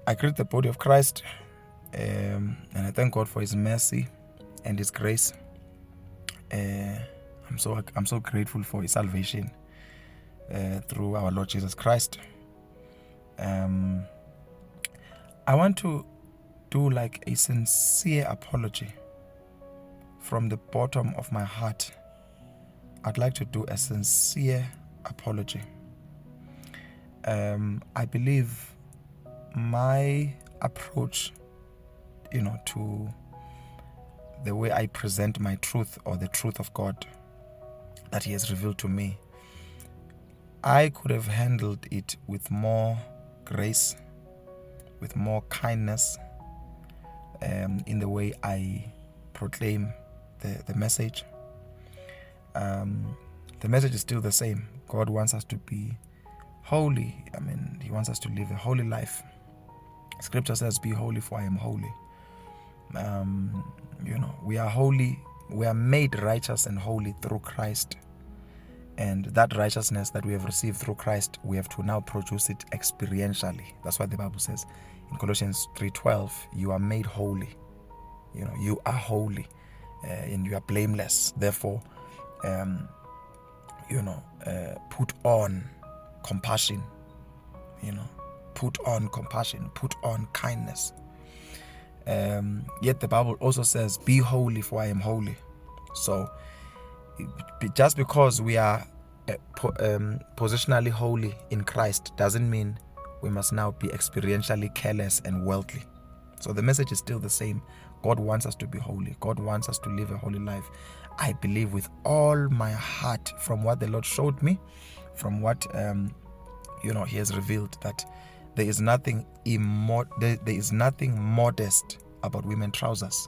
I greet the body of Christ, and I thank God for His mercy and His grace. I'm so grateful for His salvation through our Lord Jesus Christ. I want to do like a sincere apology from the bottom of my heart. I'd like to do a sincere apology. I believe my approach, to the way I present my truth or the truth of God that He has revealed to me, I could have handled it with more grace, with more kindness, in the way I proclaim the message. The message is still the same. God wants us to be holy. He wants us to live a holy life. Scripture says, "Be holy, for I am holy." We are holy. We are made righteous and holy through Christ. And that righteousness that we have received through Christ, we have to now produce it experientially. That's what the Bible says in Colossians 3:12. You are made holy. You are holy, and you are blameless. Therefore, put on compassion. Put on compassion. Put on kindness. Yet the Bible also says, "Be holy, for I am holy." So just because we are positionally holy in Christ doesn't mean we must now be experientially careless and worldly. So the message is still the same. God wants us to be holy. God wants us to live a holy life. I believe with all my heart, from what the Lord showed me, from what He has revealed, that there is nothing modest about women trousers.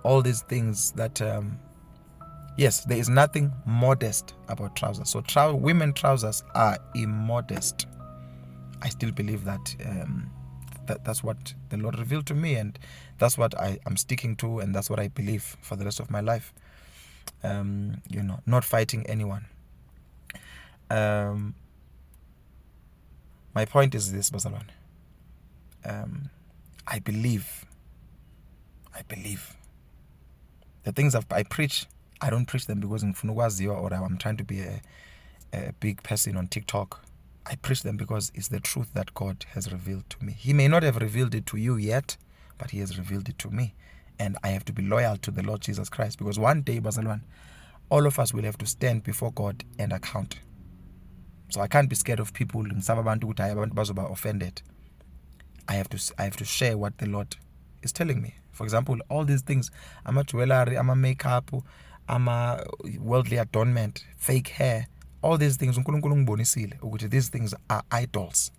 All these things that yes, there is nothing modest about trousers. So women trousers are immodest. I still believe that that's what the Lord revealed to me, and that's what I'm sticking to, and that's what I believe for the rest of my life. Not fighting anyone. My point is this, Bazalwane. I believe the things I preach, I don't preach them because or I'm trying to be a big person on TikTok. I preach them because it's the truth that God has revealed to me. He may not have revealed it to you yet, but He has revealed it to me. And I have to be loyal to the Lord Jesus Christ, because one day, Bazalwane, all of us will have to stand before God and account. So I can't be scared of people offended. I have to share what the Lord is telling me. For example, all these things, I'm a jewelry, I'm a makeup, I'm a worldly adornment, fake hair, all these things, these things are idols.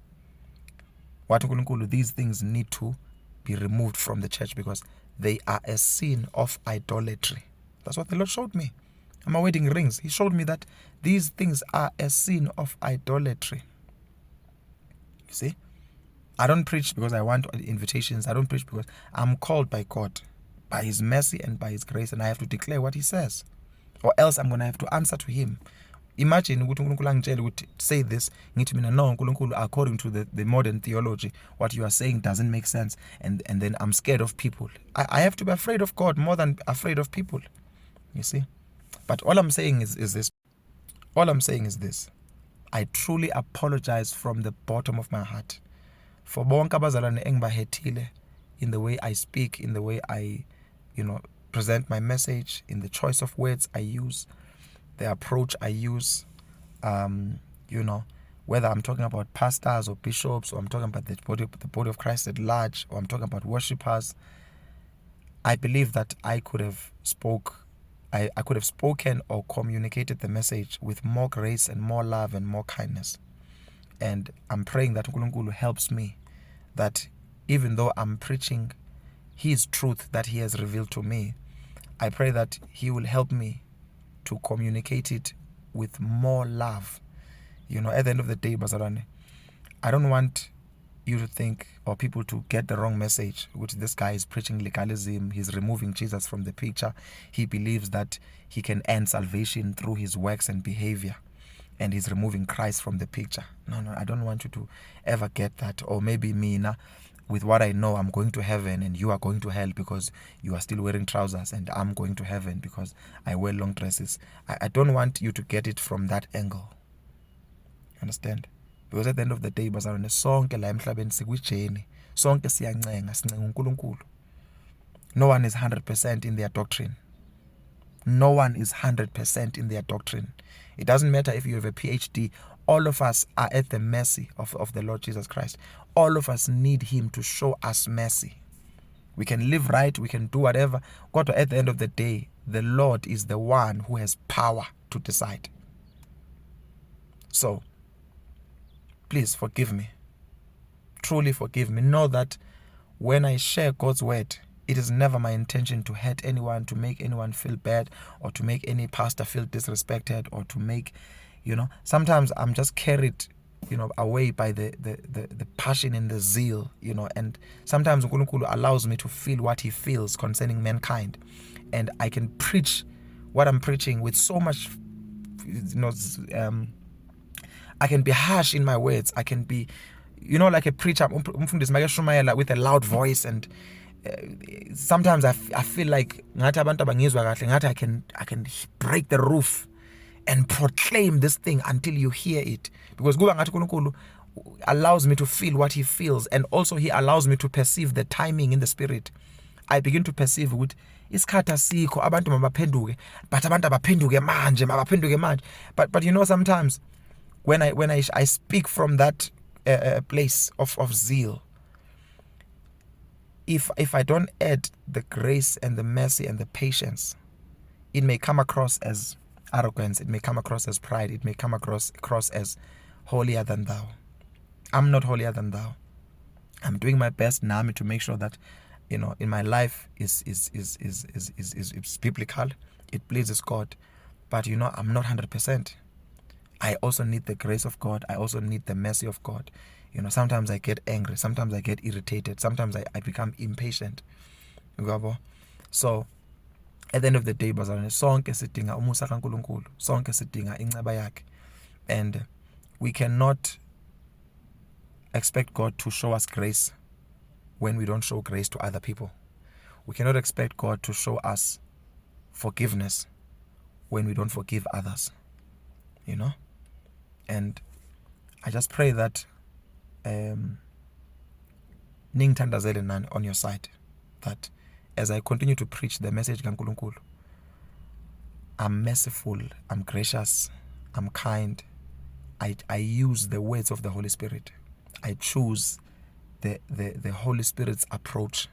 These things need to be removed from the church because they are a sin of idolatry. That's what the Lord showed me. I'm wedding rings. He showed me that these things are a sin of idolatry. You see? I don't preach because I want invitations. I don't preach because I'm called by God, by His mercy and by His grace, and I have to declare what He says, or else I'm going to have to answer to Him. Imagine say this, no, according to the modern theology, what you are saying doesn't make sense, and then I'm scared of people. I have to be afraid of God more than afraid of people. You see? But all I'm saying is this. All I'm saying is this. I truly apologize from the bottom of my heart for bonke abazalwane engibahethile, in the way I speak, in the way I, present my message, in the choice of words I use, the approach I use, whether I'm talking about pastors or bishops, or I'm talking about the body of Christ at large, or I'm talking about worshipers. I believe that I could have spoken or communicated the message with more grace and more love and more kindness. And I'm praying that uNkulunkulu helps me, that even though I'm preaching His truth that He has revealed to me, I pray that He will help me to communicate it with more love. At the end of the day, Bazalwane, I don't want you to think, or people to get the wrong message, which this guy is preaching legalism. He's removing Jesus from the picture. He believes that he can earn salvation through his works and behavior. and he's removing Christ from the picture. No, I don't want you to ever get that. Or maybe Mina, with what I know, I'm going to heaven and you are going to hell because you are still wearing trousers, and I'm going to heaven because I wear long dresses. I don't want you to get it from that angle. Understand? Because at the end of the day, bazalwane, sonke la emhlabeni sikwijeni. Sonke siyancenga, sincenga uNkulunkulu. No one is 100% in their doctrine. No one is 100% in their doctrine. It doesn't matter if you have a PhD. All of us are at the mercy of the Lord Jesus Christ. All of us need him to show us mercy. We can live right, we can do whatever. God, at the end of the day, the Lord is the one who has power to decide. So, please forgive me. Truly forgive me. Know that when I share God's word, it is never my intention to hurt anyone, to make anyone feel bad, or to make any pastor feel disrespected, or to make, sometimes I'm just carried, away by the passion and the zeal, and sometimes uNkulunkulu allows me to feel what he feels concerning mankind. And I can preach what I'm preaching with so much, I can be harsh in my words. I can be, like a preacher, with a loud voice, and sometimes I feel like I can break the roof and proclaim this thing until you hear it, because uNkulunkulu allows me to feel what he feels, and also he allows me to perceive the timing in the spirit. I begin to perceive ukuthi isikhathi asikho abantu mabaphenduke, but abantu abaphenduke manje. But sometimes when I speak from that place of zeal, if I don't add the grace and the mercy and the patience, it may come across as arrogance, it may come across as pride, it may come across as holier than thou. I'm not holier than thou. I'm doing my best now to make sure that in my life is biblical, it pleases God. But I'm not 100%. I also need the grace of God. I also need the mercy of God. Sometimes I get angry, sometimes I get irritated, sometimes I become impatient. So at the end of the day, bazalwane, sonke sidinga umusa kaNkulunkulu, sonke sidinga inceba yakhe, and we cannot expect God to show us grace when we don't show grace to other people. We cannot expect God to show us forgiveness when we don't forgive others. And I just pray that ningithandazele nani on your side, that as I continue to preach the message kaNkulunkulu, I'm merciful, I'm gracious, I'm kind. I use the words of the Holy Spirit. I choose the Holy Spirit's approach.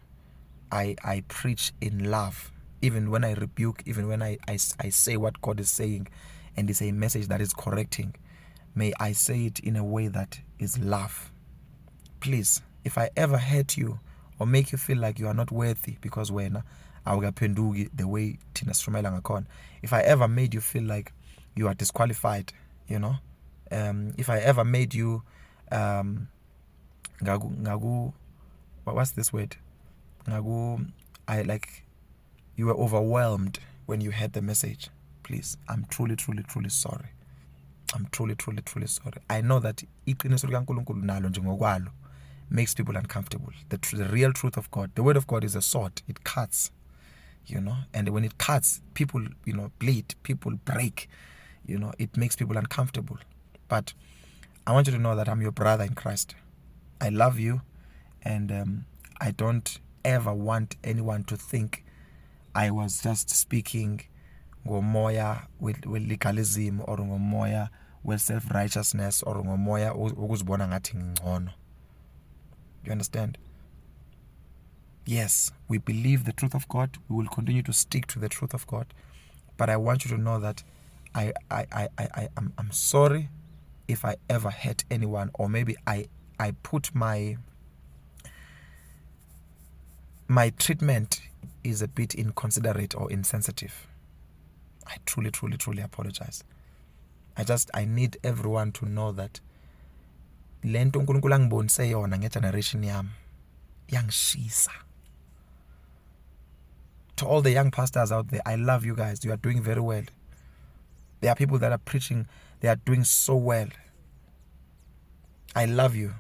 I preach in love, even when I rebuke, even when I say what God is saying, and it's a message that is correcting. May I say it in a way that is love. Please, if I ever hurt you or make you feel like you are not worthy because wena awukapenduki the way thina sishumayela ngakhona, if I ever made you feel like you are disqualified, if I ever made you what's this word? You were overwhelmed when you heard the message, please, I'm truly sorry. I'm truly sorry. I know that iqiniso likaNkulunkulu nalo nje ngokwalo makes people uncomfortable. The real truth of God, the word of God is a sword. It cuts, and when it cuts, people, bleed, people break, it makes people uncomfortable. But I want you to know that I'm your brother in Christ. I love you, and I don't ever want anyone to think I was just speaking ngomoya with legalism, or ngomoya with self-righteousness, or ngomoya ukuzibona ngathi ngcono. You understand? Yes, we believe the truth of God. We will continue to stick to the truth of God. But I want you to know that I'm sorry if I ever hurt anyone, or maybe I put my treatment is a bit inconsiderate or insensitive. I truly apologize. I need everyone to know that lento uNkulunkulu angibonise yona ngegeneration yami yangishisa. To all the young pastors out there, I love you guys. You are doing very well. There are people that are preaching They are doing so well. I love you.